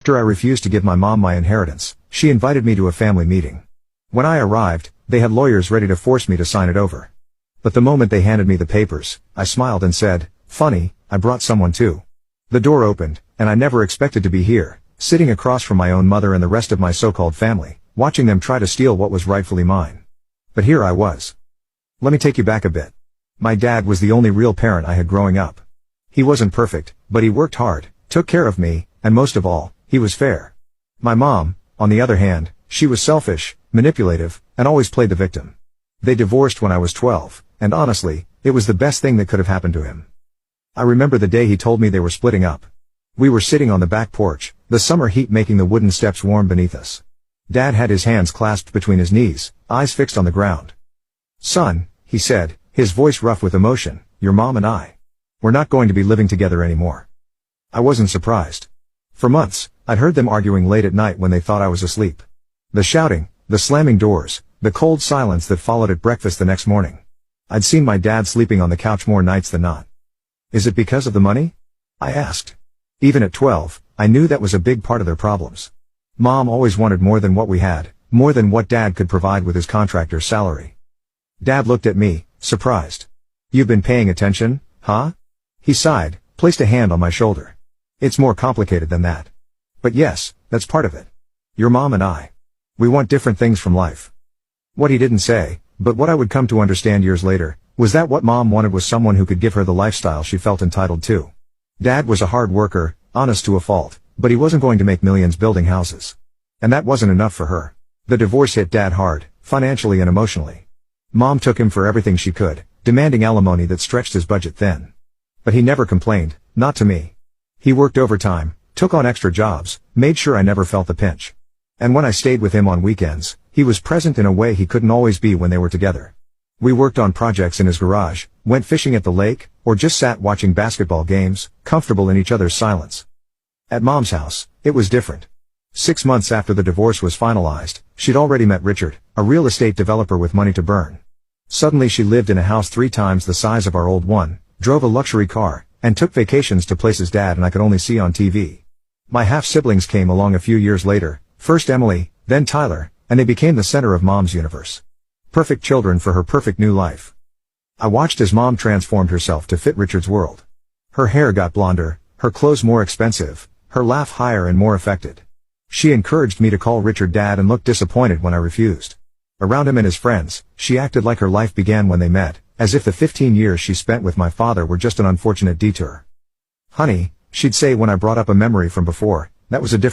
After I refused to give my mom my inheritance, she invited me to a family meeting. When I arrived, they had lawyers ready to force me to sign it over. But the moment they handed me the papers, I smiled and said, "Funny, I brought someone too." The door opened, and I never expected to be here, sitting across from my own mother and the rest of my so-called family, watching them try to steal what was rightfully mine. But here I was. Let me take you back a bit. My dad was the only real parent I had growing up. He wasn't perfect, but he worked hard, took care of me, and most of all, he was fair. My mom, on the other hand, she was selfish, manipulative, and always played the victim. They divorced when I was 12, and honestly, it was the best thing that could have happened to him. I remember the day he told me they were splitting up. We were sitting on the back porch, the summer heat making the wooden steps warm beneath us. Dad had his hands clasped between his knees, eyes fixed on the ground. "Son," he said, his voice rough with emotion, "your mom and we're not going to be living together anymore." I wasn't surprised. For months, I'd heard them arguing late at night when they thought I was asleep. The shouting, the slamming doors, the cold silence that followed at breakfast the next morning. I'd seen my dad sleeping on the couch more nights than not. "Is it because of the money?" I asked. Even at 12, I knew that was a big part of their problems. Mom always wanted more than what we had, more than what Dad could provide with his contractor's salary. Dad looked at me, surprised. "You've been paying attention, huh?" He sighed, placed a hand on my shoulder. "It's more complicated than that. But yes, that's part of it. Your mom and we want different things from life." What he didn't say, but what I would come to understand years later, was that what Mom wanted was someone who could give her the lifestyle she felt entitled to. Dad was a hard worker, honest to a fault, but he wasn't going to make millions building houses. And that wasn't enough for her. The divorce hit Dad hard, financially and emotionally. Mom took him for everything she could, demanding alimony that stretched his budget thin. But he never complained, not to me. He worked overtime, took on extra jobs, made sure I never felt the pinch. And when I stayed with him on weekends, he was present in a way he couldn't always be when they were together. We worked on projects in his garage, went fishing at the lake, or just sat watching basketball games, comfortable in each other's silence. At Mom's house, it was different. 6 months after the divorce was finalized, she'd already met Richard, a real estate developer with money to burn. Suddenly she lived in a house 3 times the size of our old one, drove a luxury car, and took vacations to places Dad and I could only see on TV. My half-siblings came along a few years later, first Emily, then Tyler, and they became the center of Mom's universe. Perfect children for her perfect new life. I watched as Mom transformed herself to fit Richard's world. Her hair got blonder, her clothes more expensive, her laugh higher and more affected. She encouraged me to call Richard Dad and looked disappointed when I refused. Around him and his friends, she acted like her life began when they met, as if the 15 years she spent with my father were just an unfortunate detour. "Honey," she'd say when I brought up a memory from before, "that was a different